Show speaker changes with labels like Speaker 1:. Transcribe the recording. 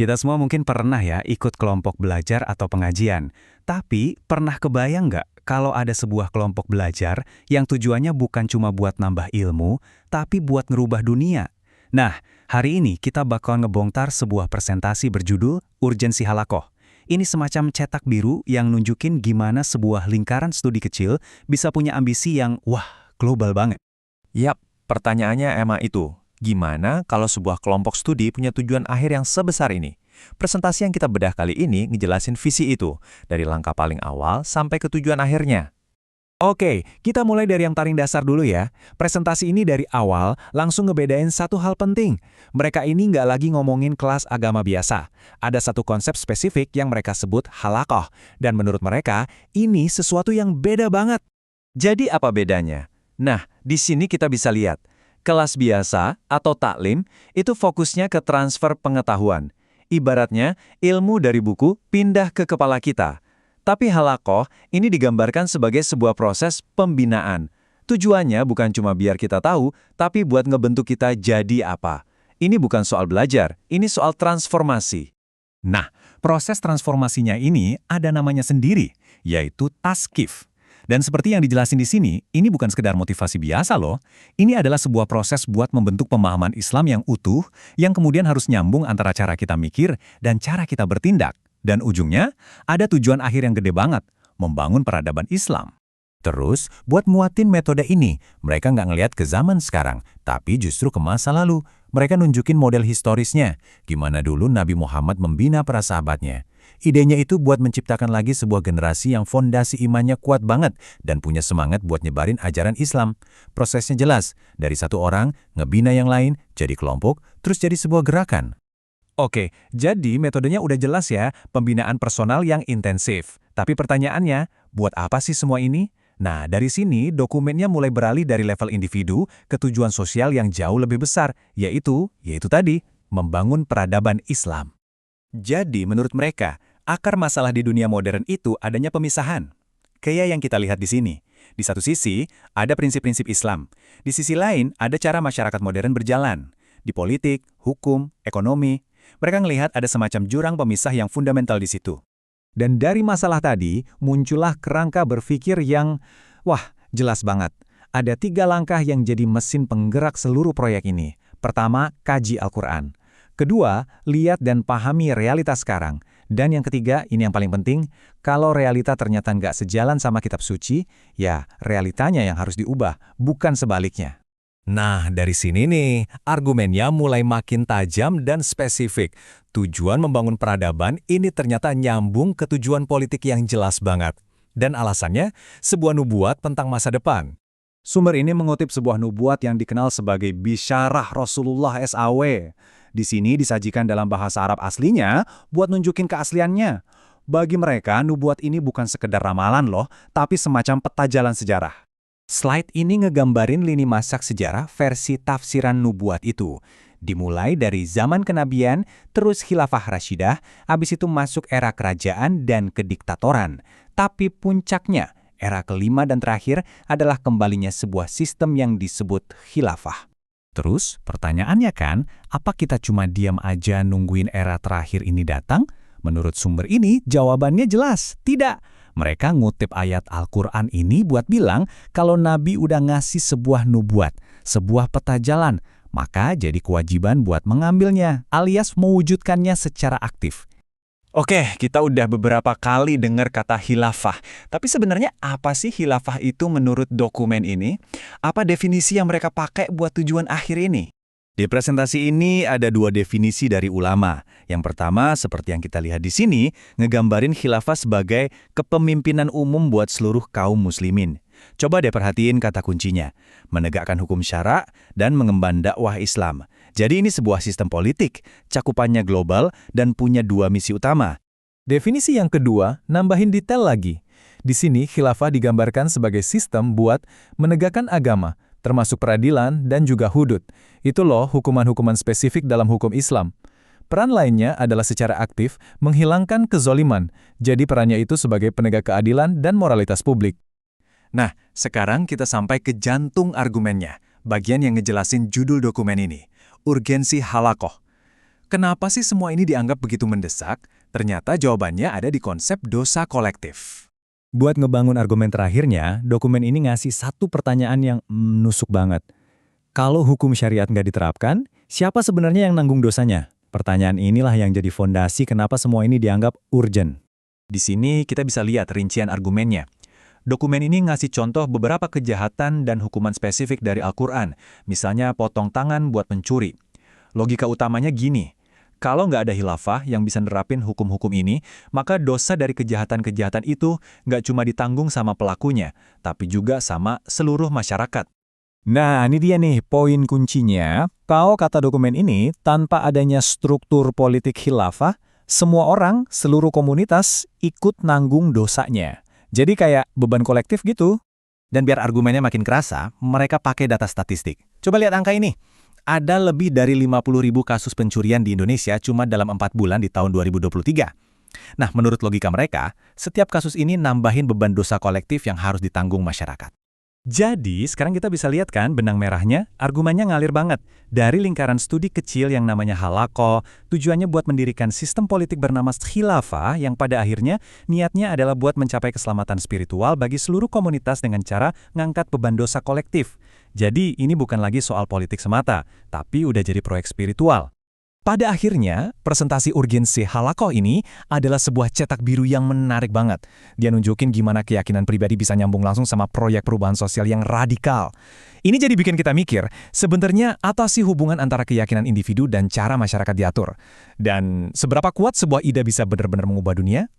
Speaker 1: Kita semua mungkin pernah ya ikut kelompok belajar atau pengajian. Tapi pernah kebayang nggak kalau ada sebuah kelompok belajar yang tujuannya bukan cuma buat nambah ilmu, tapi buat ngerubah dunia? Nah, hari ini kita bakal ngebongkar sebuah presentasi berjudul Urgensi Halakoh. Ini semacam cetak biru yang nunjukin gimana sebuah lingkaran studi kecil bisa punya ambisi yang, wah, global banget.
Speaker 2: Yap, pertanyaannya emang itu. Gimana kalau sebuah kelompok studi punya tujuan akhir yang sebesar ini? Presentasi yang kita bedah kali ini ngejelasin visi itu, dari langkah paling awal sampai ke tujuan akhirnya.
Speaker 1: Oke, kita mulai dari yang paling dasar dulu ya. Presentasi ini dari awal langsung ngebedain satu hal penting. Mereka ini nggak lagi ngomongin kelas agama biasa. Ada satu konsep spesifik yang mereka sebut halakoh. Dan menurut mereka, ini sesuatu yang beda banget.
Speaker 2: Jadi apa bedanya? Nah, di sini kita bisa lihat. Kelas biasa atau taklim itu fokusnya ke transfer pengetahuan. Ibaratnya, ilmu dari buku pindah ke kepala kita. Tapi halakoh ini digambarkan sebagai sebuah proses pembinaan. Tujuannya bukan cuma biar kita tahu, tapi buat ngebentuk kita jadi apa. Ini bukan soal belajar, ini soal transformasi.
Speaker 1: Nah, proses transformasinya ini ada namanya sendiri, yaitu taskif. Dan seperti yang dijelasin di sini, ini bukan sekedar motivasi biasa loh. Ini adalah sebuah proses buat membentuk pemahaman Islam yang utuh, yang kemudian harus nyambung antara cara kita mikir dan cara kita bertindak. Dan ujungnya, ada tujuan akhir yang gede banget, membangun peradaban Islam. Terus, buat muatin metode ini, mereka nggak ngelihat ke zaman sekarang, tapi justru ke masa lalu. Mereka nunjukin model historisnya, gimana dulu Nabi Muhammad membina para sahabatnya. Idenya itu buat menciptakan lagi sebuah generasi yang fondasi imannya kuat banget dan punya semangat buat nyebarin ajaran Islam. Prosesnya jelas, dari satu orang, ngebina yang lain, jadi kelompok, terus jadi sebuah gerakan. Oke, jadi metodenya udah jelas ya, pembinaan personal yang intensif. Tapi pertanyaannya, buat apa sih semua ini? Nah, dari sini dokumennya mulai beralih dari level individu ke tujuan sosial yang jauh lebih besar, yaitu tadi, membangun peradaban Islam. Jadi, menurut mereka, akar masalah di dunia modern itu adanya pemisahan. Kayak yang kita lihat di sini. Di satu sisi, ada prinsip-prinsip Islam. Di sisi lain, ada cara masyarakat modern berjalan. Di politik, hukum, ekonomi, mereka melihat ada semacam jurang pemisah yang fundamental di situ. Dan dari masalah tadi, muncullah kerangka berpikir yang, wah, jelas banget. Ada 3 langkah yang jadi mesin penggerak seluruh proyek ini. Pertama, kaji Al-Quran. Kedua, lihat dan pahami realitas sekarang. Dan yang ketiga, ini yang paling penting, kalau realita ternyata nggak sejalan sama kitab suci, ya realitanya yang harus diubah, bukan sebaliknya. Nah, dari sini nih, argumennya mulai makin tajam dan spesifik. Tujuan membangun peradaban ini ternyata nyambung ke tujuan politik yang jelas banget. Dan alasannya, sebuah nubuat tentang masa depan. Sumber ini mengutip sebuah nubuat yang dikenal sebagai Bisyarah Rasulullah SAW. Di sini disajikan dalam bahasa Arab aslinya buat nunjukin keasliannya. Bagi mereka, nubuat ini bukan sekedar ramalan loh, tapi semacam peta jalan sejarah. Slide ini ngegambarin lini masak sejarah versi tafsiran nubuat itu. Dimulai dari zaman kenabian, terus khilafah Rasyidah, habis itu masuk era kerajaan dan kediktatoran. Tapi puncaknya, era kelima dan terakhir adalah kembalinya sebuah sistem yang disebut khilafah. Terus, pertanyaannya kan, apa kita cuma diam aja nungguin era terakhir ini datang? Menurut sumber ini, jawabannya jelas, tidak. Mereka ngutip ayat Al-Quran ini buat bilang kalau Nabi udah ngasih sebuah nubuat, sebuah peta jalan, maka jadi kewajiban buat mengambilnya, alias mewujudkannya secara aktif. Oke, kita udah beberapa kali dengar kata khilafah. Tapi sebenarnya apa sih khilafah itu menurut dokumen ini? Apa definisi yang mereka pakai buat tujuan akhir ini? Di presentasi ini ada 2 definisi dari ulama. Yang pertama, seperti yang kita lihat di sini, ngegambarin khilafah sebagai kepemimpinan umum buat seluruh kaum muslimin. Coba deh perhatiin kata kuncinya, menegakkan hukum syara dan mengemban dakwah Islam. Jadi ini sebuah sistem politik, cakupannya global dan punya 2 misi utama. Definisi yang kedua, nambahin detail lagi. Di sini khilafah digambarkan sebagai sistem buat menegakkan agama, termasuk peradilan dan juga hudud. Itu loh hukuman-hukuman spesifik dalam hukum Islam. Peran lainnya adalah secara aktif menghilangkan kezoliman, jadi perannya itu sebagai penegak keadilan dan moralitas publik. Nah, sekarang kita sampai ke jantung argumennya, bagian yang ngejelasin judul dokumen ini, urgensi halakoh. Kenapa sih semua ini dianggap begitu mendesak? Ternyata jawabannya ada di konsep dosa kolektif. Buat ngebangun argumen terakhirnya, dokumen ini ngasih satu pertanyaan yang menusuk banget. Kalau hukum syariat nggak diterapkan, siapa sebenarnya yang nanggung dosanya? Pertanyaan inilah yang jadi fondasi kenapa semua ini dianggap urgent.
Speaker 2: Di sini kita bisa lihat rincian argumennya. Dokumen ini ngasih contoh beberapa kejahatan dan hukuman spesifik dari Al-Quran, misalnya potong tangan buat pencuri. Logika utamanya gini, kalau nggak ada khilafah yang bisa nerapin hukum-hukum ini, maka dosa dari kejahatan-kejahatan itu nggak cuma ditanggung sama pelakunya, tapi juga sama seluruh masyarakat.
Speaker 1: Nah, ini dia nih poin kuncinya. Kalau kata dokumen ini, tanpa adanya struktur politik khilafah, semua orang, seluruh komunitas ikut nanggung dosanya. Jadi kayak beban kolektif gitu. Dan biar argumennya makin kerasa, mereka pakai data statistik. Coba lihat angka ini. Ada lebih dari 50.000 kasus pencurian di Indonesia cuma dalam 4 bulan di tahun 2023. Nah, menurut logika mereka, setiap kasus ini nambahin beban dosa kolektif yang harus ditanggung masyarakat. Jadi, sekarang kita bisa lihat kan benang merahnya, argumennya ngalir banget. Dari lingkaran studi kecil yang namanya halaqah, tujuannya buat mendirikan sistem politik bernama khilafah yang pada akhirnya niatnya adalah buat mencapai keselamatan spiritual bagi seluruh komunitas dengan cara ngangkat beban dosa kolektif. Jadi, ini bukan lagi soal politik semata, tapi udah jadi proyek spiritual. Pada akhirnya, presentasi urgensi halaqah ini adalah sebuah cetak biru yang menarik banget. Dia nunjukin gimana keyakinan pribadi bisa nyambung langsung sama proyek perubahan sosial yang radikal. Ini jadi bikin kita mikir, sebenarnya apa sih hubungan antara keyakinan individu dan cara masyarakat diatur? Dan seberapa kuat sebuah ide bisa benar-benar mengubah dunia?